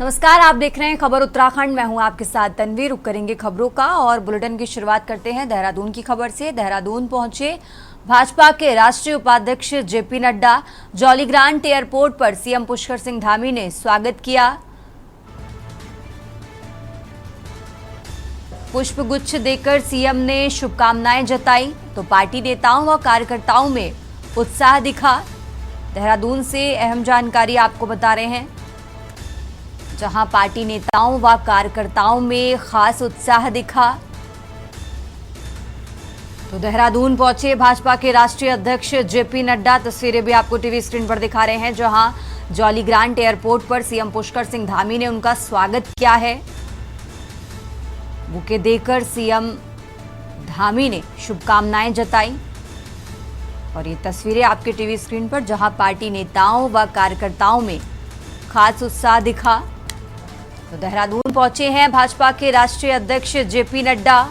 नमस्कार, आप देख रहे हैं खबर उत्तराखंड। मैं हूं आपके साथ तनवीर। रुक करेंगे खबरों का और बुलेटिन की शुरुआत करते हैं देहरादून की खबर से। देहरादून पहुंचे भाजपा के राष्ट्रीय उपाध्यक्ष जेपी नड्डा। जॉलीग्रांट एयरपोर्ट पर सीएम पुष्कर सिंह धामी ने स्वागत किया। पुष्पगुच्छ देकर सीएम ने शुभकामनाएं जताई तो पार्टी नेताओं व कार्यकर्ताओं में उत्साह दिखा। देहरादून से अहम जानकारी आपको बता रहे हैं, जहां पार्टी नेताओं व कार्यकर्ताओं में खास उत्साह दिखा। तो देहरादून पहुंचे भाजपा के राष्ट्रीय अध्यक्ष जेपी नड्डा। तस्वीरें भी आपको टीवी स्क्रीन पर दिखा रहे हैं, जहां जॉलीग्रांट एयरपोर्ट पर सीएम पुष्कर सिंह धामी ने उनका स्वागत किया है। बुके देकर सीएम धामी ने शुभकामनाएं जताई और ये तस्वीरें आपके टीवी स्क्रीन पर, जहां पार्टी नेताओं व कार्यकर्ताओं में खास उत्साह दिखा। तो देहरादून पहुंचे हैं भाजपा के राष्ट्रीय अध्यक्ष जेपी नड्डा।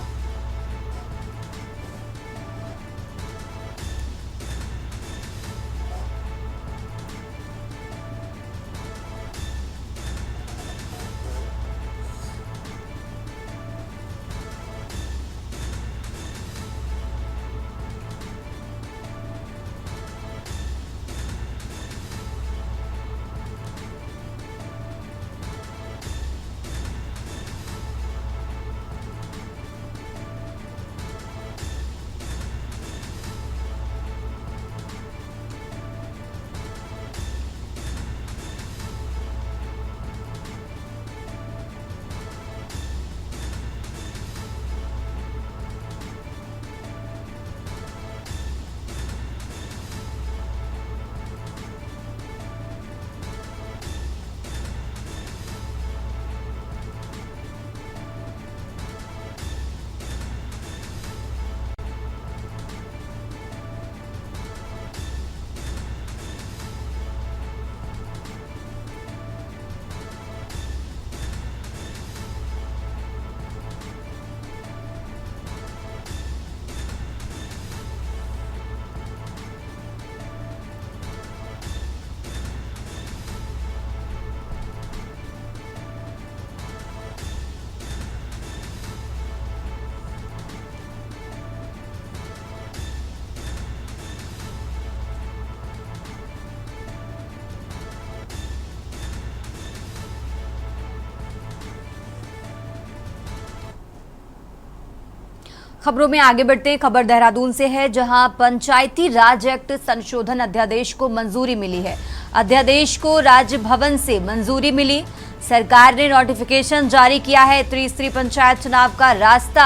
खबरों में आगे बढ़ते खबर देहरादून से है, जहां पंचायती राज एक्ट संशोधन अध्यादेश को मंजूरी मिली है। अध्यादेश को राजभवन से मंजूरी मिली। सरकार ने नोटिफिकेशन जारी किया है। त्रिस्तरीय पंचायत चुनाव का रास्ता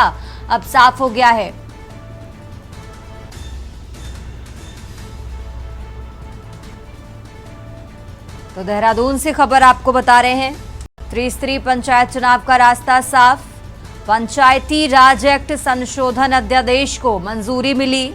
अब साफ हो गया है। तो देहरादून से खबर आपको बता रहे हैं, त्रिस्तरीय पंचायत चुनाव का रास्ता साफ। पंचायती राज एक्ट संशोधन अध्यादेश को मंजूरी मिली।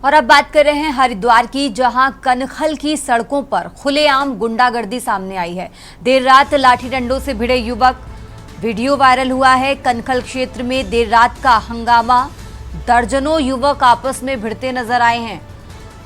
और अब बात कर रहे हैं हरिद्वार की, जहां कनखल की सड़कों पर खुलेआम गुंडागर्दी सामने आई है। देर रात लाठी डंडों से भिड़े युवक, वीडियो वायरल हुआ है। कनखल क्षेत्र में देर रात का हंगामा, दर्जनों युवक आपस में भिड़ते नजर आए हैं।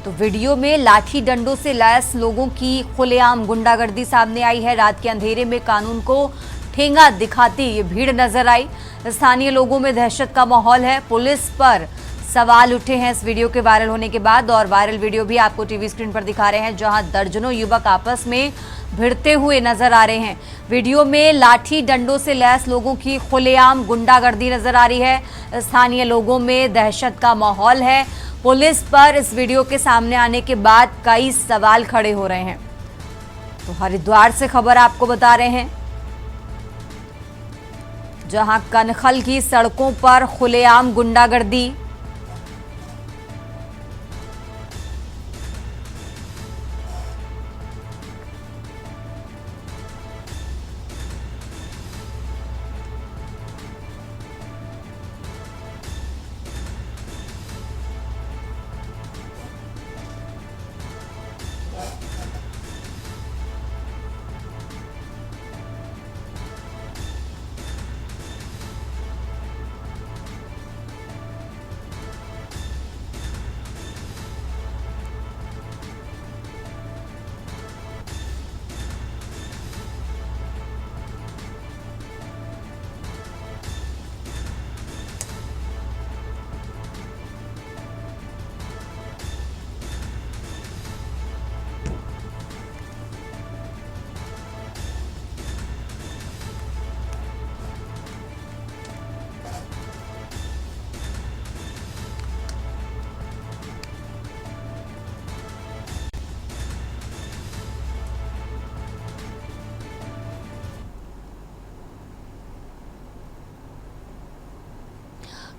तो वीडियो में लाठी डंडों से लैस लोगों की खुलेआम गुंडागर्दी सामने आई है। रात के अंधेरे में कानून को ठेंगा दिखाती ये भीड़ नजर आई। स्थानीय लोगों में दहशत का माहौल है। पुलिस पर सवाल उठे हैं इस वीडियो के वायरल होने के बाद, और वायरल वीडियो भी आपको टीवी स्क्रीन पर दिखा रहे हैं, जहां दर्जनों युवक आपस में भिड़ते हुए नजर आ रहे हैं। वीडियो में लाठी डंडों से लैस लोगों की खुलेआम गुंडागर्दी नजर आ रही है। स्थानीय लोगों में दहशत का माहौल है। पुलिस पर इस वीडियो के सामने आने के बाद कई सवाल खड़े हो रहे हैं। तो हरिद्वार से खबर आपको बता रहे हैं, जहां कनखल की सड़कों पर खुलेआम गुंडागर्दी।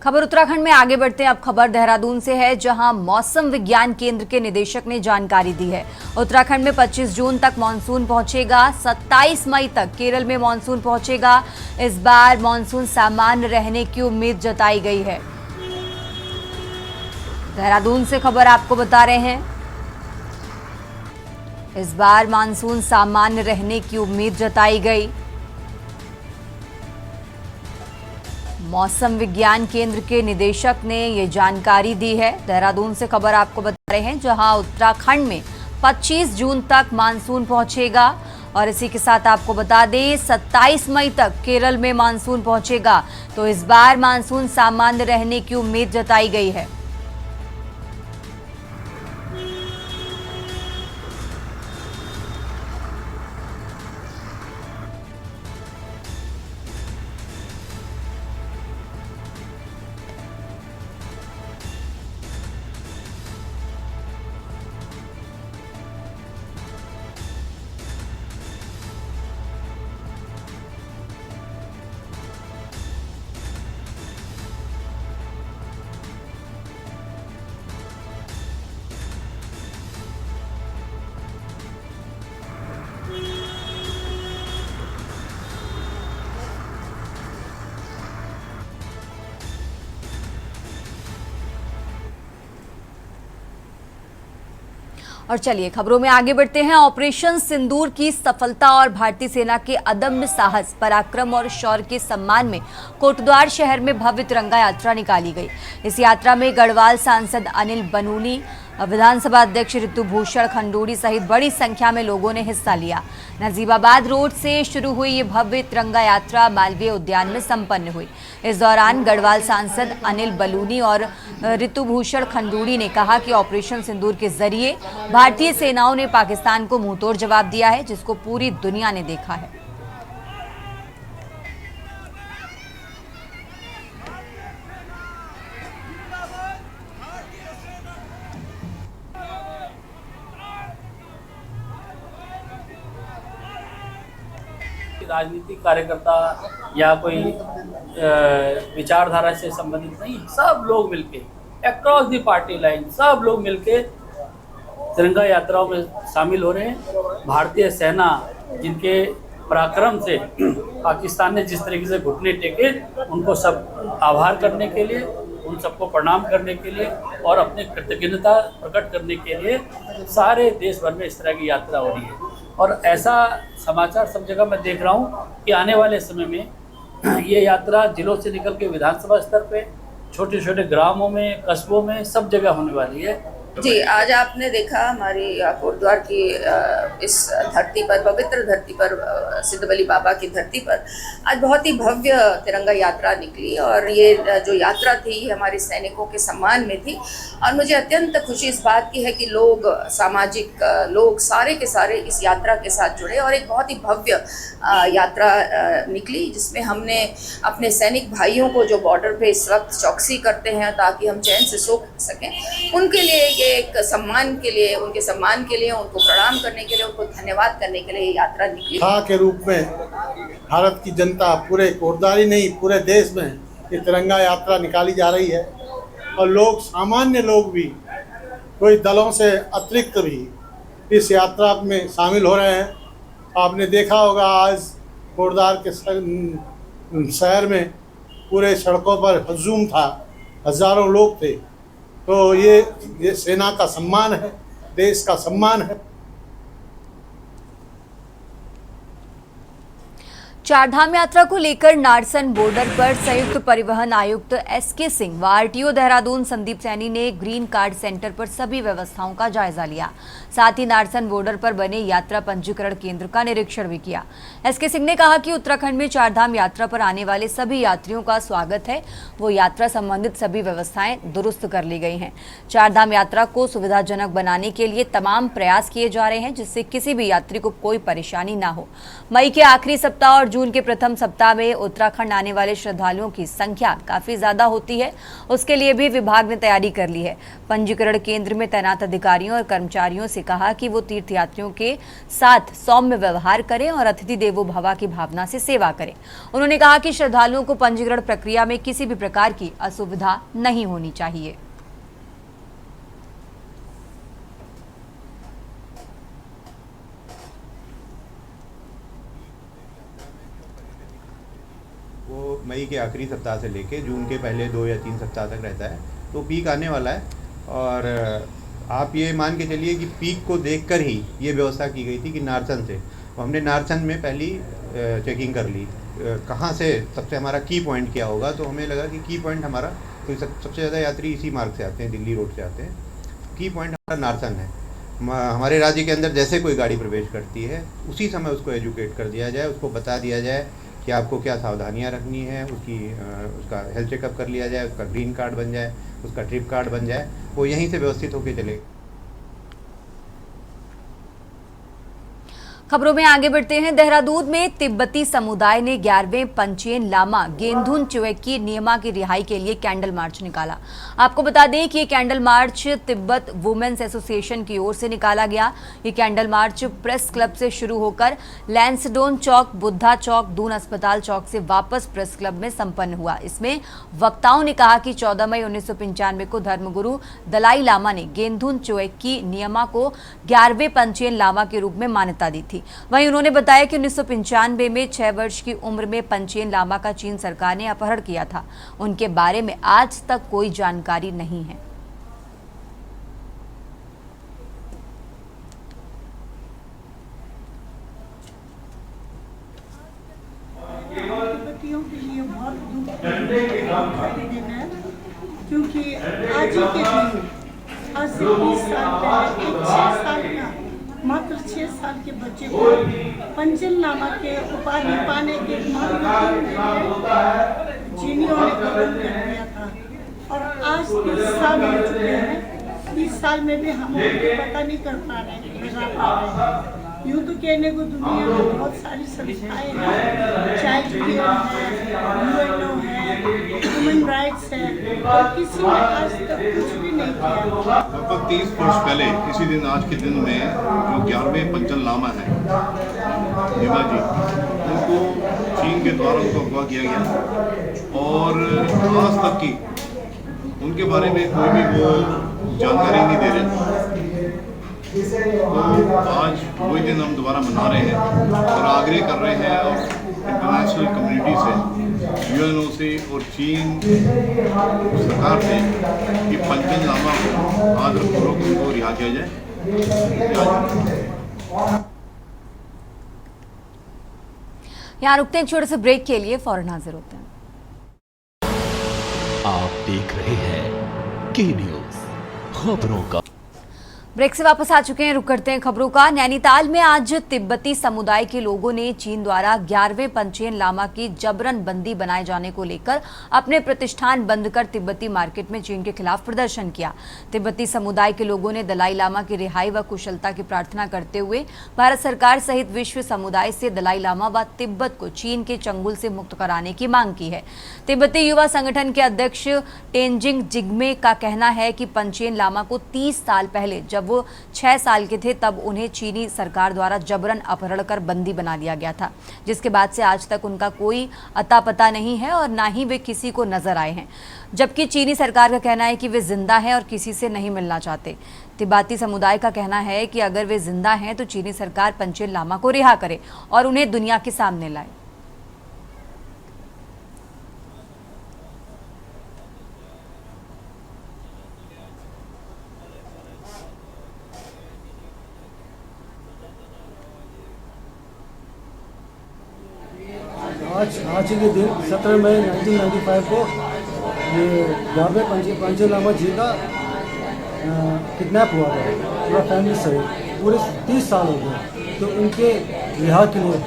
खबर उत्तराखंड में आगे बढ़ते हैं। अब खबर देहरादून से है, जहां मौसम विज्ञान केंद्र के निदेशक ने जानकारी दी है। उत्तराखंड में 25 जून तक मानसून पहुंचेगा। 27 मई तक केरल में मानसून पहुंचेगा। इस बार मानसून सामान्य रहने की उम्मीद जताई गई है। देहरादून से खबर आपको बता रहे हैं, इस बार मानसून सामान्य रहने की उम्मीद जताई गई। मौसम विज्ञान केंद्र के निदेशक ने ये जानकारी दी है। देहरादून से खबर आपको बता रहे हैं, जहां उत्तराखंड में 25 जून तक मानसून पहुंचेगा। और इसी के साथ आपको बता दें, 27 मई तक केरल में मानसून पहुंचेगा। तो इस बार मानसून सामान्य रहने की उम्मीद जताई गई है। और चलिए खबरों में आगे बढ़ते हैं। ऑपरेशन सिंदूर की सफलता और भारतीय सेना के अदम्य साहस, पराक्रम और शौर्य के सम्मान में कोटद्वार शहर में भव्य तिरंगा यात्रा निकाली गई। इस यात्रा में गढ़वाल सांसद अनिल बनूनी, विधानसभा अध्यक्ष ऋतुभूषण खंडूड़ी सहित बड़ी संख्या में लोगों ने हिस्सा लिया। नजीबाबाद रोड से शुरू हुई ये भव्य तिरंगा यात्रा मालवीय उद्यान में संपन्न हुई। इस दौरान गढ़वाल सांसद अनिल बलूनी और ऋतुभूषण खंडूड़ी ने कहा कि ऑपरेशन सिंदूर के जरिए भारतीय सेनाओं ने पाकिस्तान को मुंहतोड़ जवाब दिया है, जिसको पूरी दुनिया ने देखा है। राजनीतिक कार्यकर्ता या कोई विचारधारा से संबंधित नहीं, सब लोग मिलके अक्रॉस द पार्टी लाइन सब लोग मिलके तिरंगा यात्राओं में शामिल हो रहे हैं। भारतीय सेना जिनके पराक्रम से पाकिस्तान ने जिस तरीके से घुटने टेके, उनको सब आभार करने के लिए उन सबको प्रणाम करने के लिए और अपनी कृतज्ञता प्रकट करने के लिए सारे देश भर में इस तरह की यात्रा हो रही है। और ऐसा समाचार सब जगह मैं देख रहा हूँ कि आने वाले समय में ये यात्रा जिलों से निकल के विधानसभा स्तर पे, छोटे छोटे ग्रामों में, कस्बों में, सब जगह होने वाली है। जी, आज आपने देखा हमारी कोटद्वार की इस धरती पर, पवित्र धरती पर, सिद्ध बली बाबा की धरती पर आज बहुत ही भव्य तिरंगा यात्रा निकली और ये जो यात्रा थी हमारे सैनिकों के सम्मान में थी। और मुझे अत्यंत खुशी इस बात की है कि लोग, सामाजिक लोग सारे के सारे इस यात्रा के साथ जुड़े और एक बहुत ही भव्य यात्रा निकली, जिसमें हमने अपने सैनिक भाइयों को जो बॉर्डर पे इस वक्त चौकसी करते हैं ताकि हम चैन से सो सकें, उनके लिए एक सम्मान के लिए, उनके सम्मान के लिए, उनको प्रणाम करने के लिए, उनको धन्यवाद करने के लिए ये यात्रा निकली। के रूप में भारत की जनता, पूरे कोटद्वार नहीं पूरे देश में ये तिरंगा यात्रा निकाली जा रही है और लोग, सामान्य लोग भी, कोई दलों से अतिरिक्त भी इस यात्रा में शामिल हो रहे हैं। आपने देखा होगा आज कोटद्वार के शहर में पूरे सड़कों पर हजूम था, हजारों लोग थे। तो ये सेना का सम्मान है, देश का सम्मान है। चारधाम यात्रा को लेकर नारसन बॉर्डर पर संयुक्त परिवहन आयुक्त एसके सिंह व आरटीओ देहरादून संदीप सैनी ने ग्रीन कार्ड सेंटर पर सभी व्यवस्थाओं का जायजा लिया। साथ ही नारसन बॉर्डर पर बने यात्रा पंजीकरण केंद्र का निरीक्षण भी किया। एसके सिंह ने कहा कि उत्तराखंड में चारधाम यात्रा पर आने वाले सभी यात्रियों का स्वागत है। वो यात्रा संबंधित सभी व्यवस्थाएं दुरुस्त कर ली गई हैं। चारधाम यात्रा को सुविधाजनक बनाने के लिए तमाम प्रयास किए जा रहे हैं, जिससे किसी भी यात्री को कोई परेशानी ना हो। मई के आखिरी सप्ताह और जून के प्रथम सप्ताह में उत्तराखंड आने वाले श्रद्धालुओं की संख्या काफी ज्यादा होती है। उसके लिए भी विभाग ने तैयारी कर ली है। पंजीकरण केंद्र में तैनात अधिकारियों और कर्मचारियों से कहा कि वो तीर्थयात्रियों के साथ सौम्य व्यवहार करें और अतिथि देवो भव की भावना से सेवा करें। उन्होंने कहा कि श्रद्धालुओं को पंजीकरण प्रक्रिया में किसी भी प्रकार की असुविधा नहीं होनी चाहिए। वो मई के आखिरी सप्ताह से लेके जून के पहले 2 या 3 सप्ताह तक रहता है, तो पीक आने वाला है। और आप ये मान के चलिए कि पीक को देखकर ही ये व्यवस्था की गई थी कि नारसन से, तो हमने नारसन में पहली चेकिंग कर ली कहाँ से सबसे हमारा की पॉइंट क्या होगा। तो हमें लगा कि की पॉइंट हमारा, तो सबसे ज़्यादा यात्री इसी मार्ग से आते हैं, दिल्ली रोड से आते हैं। की पॉइंट हमारा नारसन है। हमारे राज्य के अंदर जैसे कोई गाड़ी प्रवेश करती है उसी समय उसको एजुकेट कर दिया जाए, उसको बता दिया जाए कि आपको क्या सावधानियां रखनी है, उसका हेल्थ चेकअप कर लिया जाए, उसका ग्रीन कार्ड बन जाए, उसका ट्रिप कार्ड बन जाए, वो यहीं से व्यवस्थित होकर चले। खबरों में आगे बढ़ते हैं। देहरादून में तिब्बती समुदाय ने 11वें पंचेन लामा गेंदुन चुएकी नियमा की रिहाई के लिए कैंडल मार्च निकाला। आपको बता दें कि ये candle march Tibet women's association की ओर से निकाला गया। ये कैंडल मार्च प्रेस क्लब से शुरू होकर लैंसडोन चौक, बुद्धा चौक, दून अस्पताल चौक से वापस प्रेस क्लब में संपन्न हुआ। इसमें वक्ताओं ने कहा कि 14 मई 1995 को धर्मगुरु दलाई लामा ने गेंदुन चुएकी नियमा को 11वें पंचेन लामा के रूप में मान्यता दी थी। वहीं उन्होंने बताया कि 1995 में 6 वर्ष की उम्र में पंचेन लामा का चीन सरकार ने अपहरण किया था। उनके बारे में आज तक कोई जानकारी नहीं है। तिब्बतियों के लिए बहुत दुख का दिन है, क्योंकि आज ही के दिन, आज से 20 साल पहले, एक 6 साल का, मात्र 6 साल के बच्चे को पंचेन लामा के उपाधि पाने के चीनियों ने कबूल कर दिया था। और आज 30 साल हो चुके हैं। 30 साल में भी हम उनको पता नहीं कर पा रहे। यूँ तो कहने को दुनिया में बहुत सारी संस्थाएं हैं, चाइल्ड केयर है, यूएनओ है, ह्यूमन राइट्स है, और किसी ने आज तक कुछ भी नहीं किया। लगभग 30 वर्ष पहले इसी दिन, आज के दिन में, जो 11वें पंचेन लामा है निमा जी, उनको चीन के द्वारा उनको अगवा किया गया और आज तक की उनके बारे में कोई भी वो जानकारी नहीं दे रहे। तो आज वही दिन हम दोबारा मना रहे हैं और आग्रह कर रहे हैं और इंटरनेशनल कम्युनिटी से यूएनओ से और चीन सरकार से कि पंचन लामा को आदरपूर्वक उनको रिहा किया जाए। यहाँ रुकते हैं एक छोटे से ब्रेक के लिए, फौरन हाजिर होते हैं। आप देख रहे हैं के न्यूज खबरों का। ब्रेक से वापस आ चुके हैं, रुक करते हैं खबरों का। नैनीताल में आज तिब्बती समुदाय के लोगों ने चीन द्वारा 11वें पंचेन लामा की जबरन बंदी बनाए जाने को लेकर अपने प्रतिष्ठान बंद कर तिब्बती मार्केट में चीन के खिलाफ प्रदर्शन किया। तिब्बती समुदाय के लोगों ने दलाई लामा की रिहाई व कुशलता की प्रार्थना करते हुए भारत सरकार सहित विश्व समुदाय से दलाई लामा व तिब्बत को चीन के चंगुल से मुक्त कराने की मांग की है। तिब्बती युवा संगठन के अध्यक्ष टेंजिंग जिग्मे का कहना है कि पंचेन लामा को 30 साल पहले जब वो 6 साल के थे तब उन्हें चीनी सरकार द्वारा जबरन अपहरण कर बंदी बना लिया गया था, जिसके बाद से आज तक उनका कोई अता पता नहीं है और ना ही वे किसी को नजर आए हैं। जबकि चीनी सरकार का कहना है कि वे जिंदा हैं और किसी से नहीं मिलना चाहते। तिब्बती समुदाय का कहना है कि अगर वे जिंदा हैं तो चीनी सरकार पंचेन लामा को रिहा करे और उन्हें दुनिया के सामने लाए। आज के दिन 17 मई 1995 को ये 11वें पंचेन लामा जी का किडनैप हुआ था पूरा फैमिली सहित। पूरे 30 साल हो गए, तो उनके रिहा के लिए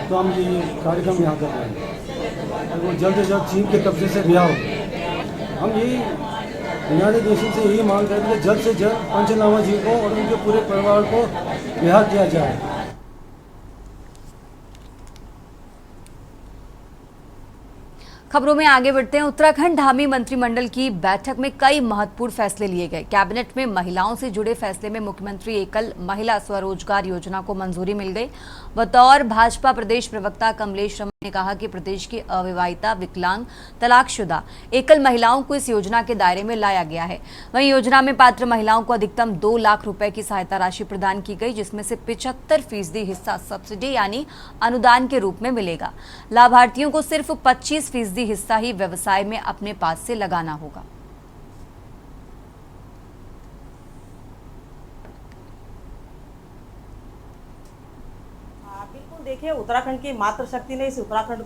तो हम ये कार्यक्रम यहाँ कर रहे हैं। तो वो जल्द से जल्द चीन के कब्जे से रिहा हो। हम यही यूनाइटेड नेशन से यही मांग करते हैं कि जल्द से जल्द पंचेन लामा जी को और उनके पूरे परिवार को रिहा किया जाए। खबरों में आगे बढ़ते हैं। उत्तराखंड धामी मंत्रिमंडल की बैठक में कई महत्वपूर्ण फैसले लिए गए। कैबिनेट में महिलाओं से जुड़े फैसले में मुख्यमंत्री एकल महिला स्वरोजगार योजना को मंजूरी मिल गई। बतौर भाजपा प्रदेश प्रवक्ता कमलेश शर्मा ने कहा कि प्रदेश की अविवाहिता, विकलांग, तलाकशुदा एकल महिलाओं को इस योजना के दायरे में लाया गया है। वहीं योजना में पात्र महिलाओं को अधिकतम 2 लाख रुपए की सहायता राशि प्रदान की गई, जिसमें से 75% हिस्सा सब्सिडी यानी अनुदान के रूप में मिलेगा। लाभार्थियों को सिर्फ 25% हिस्सा ही व्यवसाय में अपने पास से लगाना होगा। बिल्कुल, देखिए उत्तराखंड की मातृशक्ति ने इस उत्तराखंड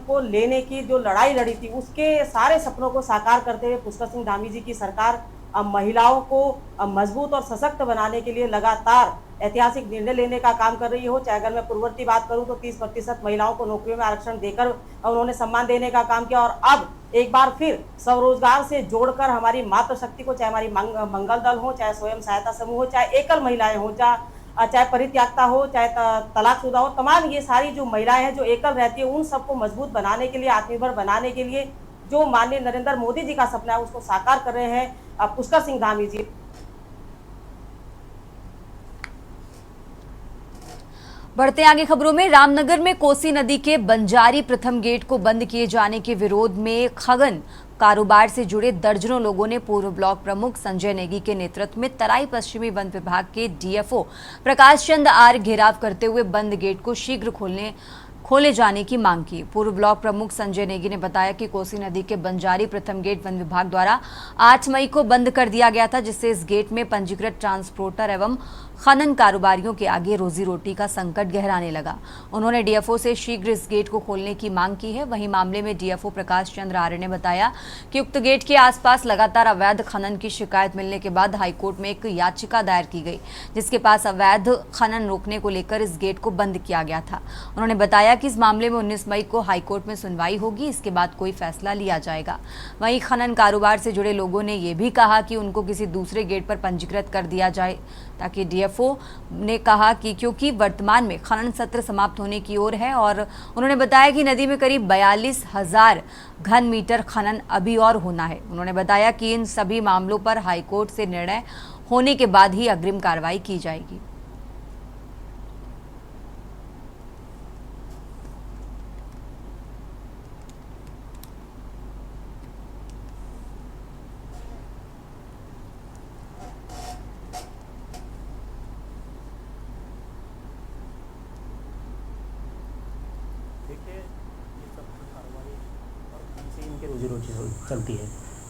को लेने की जो लड़ाई लड़ी थी, उसके सारे सपनों को साकार करते हुए पुष्कर सिंह धामी जी की सरकार महिलाओं को मजबूत और सशक्त बनाने के लिए लगातार ऐतिहासिक निर्णय लेने का काम कर रही हो। चाहे अगर मैं पूर्ववर्ती बात करूं तो 30% महिलाओं को नौकरियों में आरक्षण देकर उन्होंने सम्मान देने का काम किया, और अब एक बार फिर स्वरोजगार से जोड़कर हमारी मातृशक्ति को, चाहे हमारी मंगल दल हो, चाहे स्वयं सहायता समूह हो, चाहे एकल महिलाएं हो, चाहे परित्यागता हो, चाहे तलाकशुदा हो, तमाम ये सारी जो महिलाएं हैं जो एकल रहती है, उन सबको मजबूत बनाने के लिए, आत्मनिर्भर बनाने के लिए जो माननीय नरेंद्र मोदी जी का सपना है उसको साकार कर रहे हैं पुष्कर सिंह धामी जी। बढ़ते आगे खबरों में। रामनगर में कोसी नदी के बंजारी प्रथम गेट को बंद किए जाने के विरोध में खनन कारोबार से जुड़े दर्जनों लोगों ने पूर्व ब्लॉक प्रमुख संजय नेगी के नेतृत्व में तराई पश्चिमी वन विभाग के डीएफओ प्रकाश चंद आर घेराव करते हुए बंद गेट को शीघ्र खोले जाने की मांग की। पूर्व ब्लॉक प्रमुख संजय नेगी ने बताया कि कोसी नदी के बंजारी प्रथम गेट वन विभाग द्वारा 8 मई को बंद कर दिया गया था, जिससे इस गेट में पंजीकृत ट्रांसपोर्टर एवं खनन कारोबारियों के आगे रोजी रोटी का संकट गहराने लगा। उन्होंने डीएफओ से शीघ्र इस गेट को खोलने की मांग की है। वहीं मामले में डीएफओ प्रकाश चंद्र आर्य ने बताया कि उक्त गेट के आसपास लगातार अवैध खनन की शिकायत मिलने के बाद हाईकोर्ट में एक याचिका दायर की गई, जिसके पास अवैध खनन रोकने को लेकर इस गेट को बंद किया गया था। उन्होंने बताया कि इस मामले में 19 मई को हाईकोर्ट में सुनवाई होगी, इसके बाद कोई फैसला लिया जाएगा। वहीं खनन कारोबार से जुड़े लोगों ने यह भी कहा कि उनको किसी दूसरे गेट पर पंजीकृत कर दिया जाए, ताकि डीएफओ ने कहा कि क्योंकि वर्तमान में खनन सत्र समाप्त होने की ओर है, और उन्होंने बताया कि नदी में करीब 42,000 घन मीटर खनन अभी और होना है। उन्होंने बताया कि इन सभी मामलों पर हाईकोर्ट से निर्णय होने के बाद ही अग्रिम कार्रवाई की जाएगी। चलती है।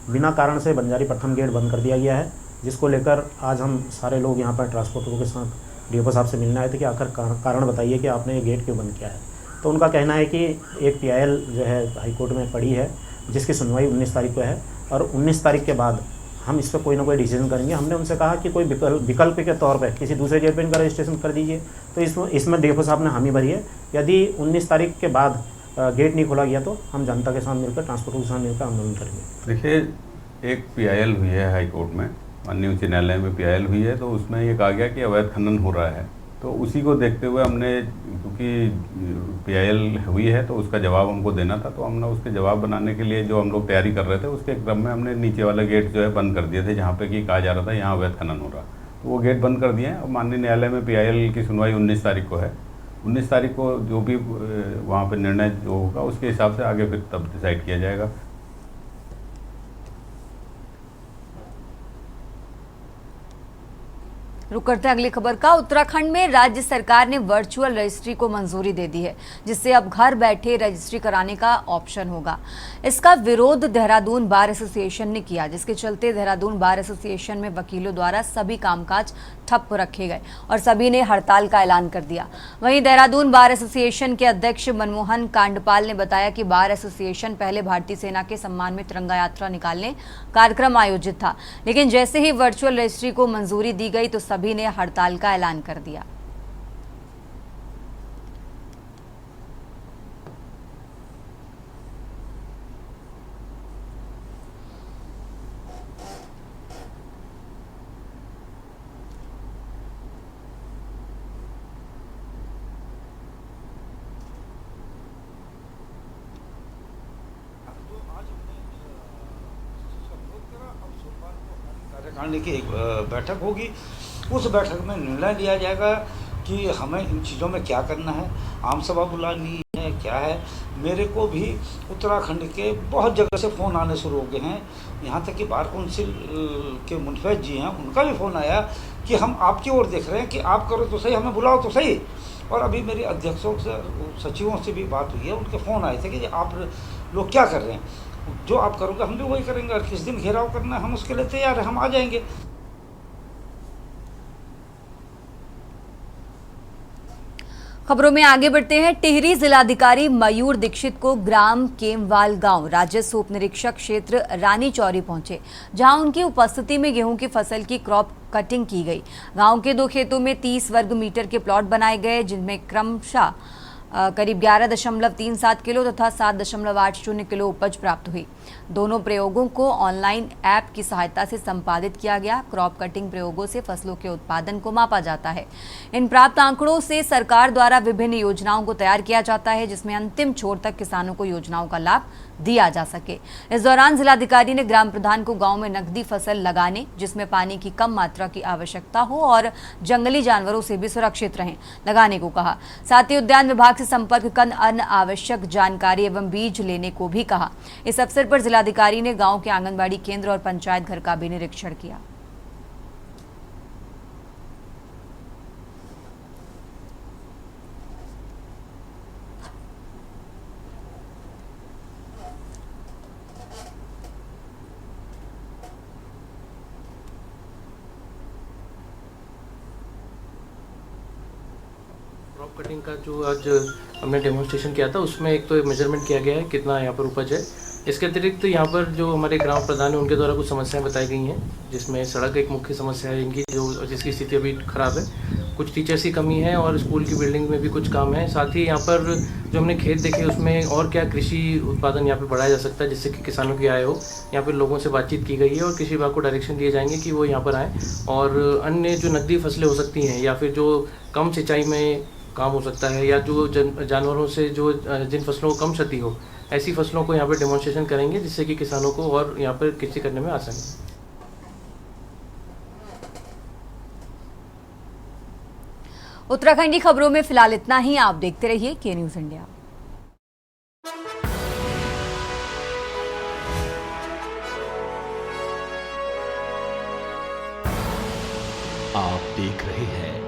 बिना कारण से बंजारी प्रथम गेट बंद कर दिया गया है, जिसको लेकर आज हम सारे लोग यहाँ पर ट्रांसपोर्टरों के साथ डीओ साहब से मिलने आए थे कि आखिर कारण बताइए कि आपने ये गेट क्यों बंद किया है। तो उनका कहना है कि एक PIL जो है हाई कोर्ट में पड़ी है, जिसकी सुनवाई 19 तारीख को है, और 19 तारीख के बाद हम इस पर कोई ना कोई डिसीजन करेंगे। हमने उनसे कहा कि कोई विकल्प के तौर पे किसी दूसरे गेट पे इनका रजिस्ट्रेशन कर दीजिए, तो इसमें डीओ साहब ने हामी भरी है। यदि 19 तारीख के बाद गेट नहीं खोला गया तो हम जनता के साथ मिलकर, ट्रांसपोर्ट के साथ मिलकर आंदोलन करेंगे। देखिए, एक PIL हुई है हाई कोर्ट में, माननीय उच्च न्यायालय में PIL हुई है, तो उसमें ये कहा गया कि अवैध खनन हो रहा है। तो उसी को देखते हुए हमने, क्योंकि PIL हुई है तो उसका जवाब हमको देना था, तो हमने उसके जवाब बनाने के लिए जो हम लोग तैयारी कर रहे थे, उसके क्रम में हमने नीचे वाला गेट जो है बंद कर दिए थे, जहाँ पे कि कहा जा रहा था यहाँ अवैध खनन हो रहा। तो वो गेट बंद कर दिए हैं। और माननीय न्यायालय में PIL की सुनवाई 19 तारीख को है। 19 तारीख को जो भी वहाँ पर निर्णय जो होगा उसके हिसाब से आगे फिर तब डिसाइड किया जाएगा। रुक करते हैं अगली खबर का। उत्तराखंड में राज्य सरकार ने वर्चुअल रजिस्ट्री को मंजूरी दे दी है, जिससे अब घर बैठे रजिस्ट्री कराने का ऑप्शन होगा। इसका विरोध देहरादून बार एसोसिएशन ने किया, जिसके चलते देहरादून बार एसोसिएशन में वकीलों द्वारा सभी कामकाज ठप रखे गए और सभी ने हड़ताल का ऐलान कर दिया। वहीं देहरादून बार एसोसिएशन के अध्यक्ष मनमोहन कांडपाल ने बताया कि बार एसोसिएशन पहले भारतीय सेना के सम्मान में तिरंगा यात्रा निकालने कार्यक्रम आयोजित था, लेकिन जैसे ही वर्चुअल रजिस्ट्री को मंजूरी दी गई तो सभी ने हड़ताल का ऐलान कर दिया। कार्यकारिणी की एक बैठक होगी, उस बैठक में निर्णय लिया जाएगा कि हमें इन चीज़ों में क्या करना है, आम सभा बुलानी है, क्या है। मेरे को भी उत्तराखंड के बहुत जगह से फ़ोन आने शुरू हो गए हैं, यहाँ तक कि बार काउंसिल के मुनफैज जी हैं, उनका भी फ़ोन आया कि हम आपकी ओर देख रहे हैं कि आप करो तो सही, हमें बुलाओ तो सही। और अभी मेरी अध्यक्षों से, सचिवों से भी बात हुई है, उनके फ़ोन आए थे कि आप लोग क्या कर रहे हैं, जो आप करोगे हम भी वही करेंगे, और किस दिन घेराव करना है हम उसके लिए तैयार हैं, हम आ जाएंगे। खबरों में आगे बढ़ते हैं। टिहरी जिलाधिकारी मयूर दीक्षित को ग्राम केमवाल गांव राजस्व उप निरीक्षक क्षेत्र रानी चौरी पहुंचे, जहां उनकी उपस्थिति में गेहूं की फसल की क्रॉप कटिंग की गई। गांव के 2 खेतों में 30 वर्ग मीटर के प्लॉट बनाए गए, जिनमें क्रमशः करीब 11.37 किलो तथा 7.80 किलो उपज प्राप्त हुई। दोनों प्रयोगों को ऑनलाइन ऐप की सहायता से संपादित किया गया। क्रॉप कटिंग प्रयोगों से फसलों के उत्पादन को मापा जाता है। इन प्राप्त आंकड़ों से सरकार द्वारा विभिन्न योजनाओं को तैयार किया जाता है, जिसमें अंतिम छोर तक किसानों को योजनाओं का लाभ दिया जा सके। इस दौरान जिलाधिकारी ने ग्राम प्रधान को गांव में नकदी फसल लगाने, जिसमें पानी की कम मात्रा की आवश्यकता हो और जंगली जानवरों से भी सुरक्षित रहें, लगाने को कहा। साथ ही उद्यान विभाग से संपर्क कर अन्य आवश्यक जानकारी एवं बीज लेने को भी कहा। इस अवसर पर जिलाधिकारी ने गांव के आंगनबाड़ी केंद्र और पंचायत घर का भी निरीक्षण किया। क्रॉप कटिंग का जो आज हमने डेमोन्स्ट्रेशन किया था, उसमें एक तो मेजरमेंट किया गया है कितना यहाँ पर उपज है। इसके अतिरिक्त यहाँ पर जो हमारे ग्राम प्रधान है, उनके द्वारा कुछ समस्याएं बताई गई हैं, जिसमें सड़क एक मुख्य समस्या है इनकी, जिसकी स्थिति अभी खराब है। कुछ टीचर्स की कमी है और स्कूल की बिल्डिंग में भी कुछ काम है। साथ ही यहाँ पर जो हमने खेत देखे, उसमें और क्या कृषि उत्पादन यहाँ पर बढ़ाया जा सकता है, जिससे कि किसानों की आय हो। यहाँ पर लोगों से बातचीत की गई है और कृषि विभाग को डायरेक्शन दिए जाएंगे कि वो यहाँ पर आएँ, और अन्य जो नकदी फसलें हो सकती हैं या फिर जो कम सिंचाई में काम हो सकता है, या जो जानवरों से जो जिन फसलों को कम क्षति हो, ऐसी फसलों को यहाँ पर डेमोन्स्ट्रेशन करेंगे, जिससे कि किसानों को और यहाँ पर कृषि करने में आसानी। उत्तराखंडी खबरों में फिलहाल इतना ही। आप देखते रहिए के न्यूज़ इंडिया। आप देख रहे हैं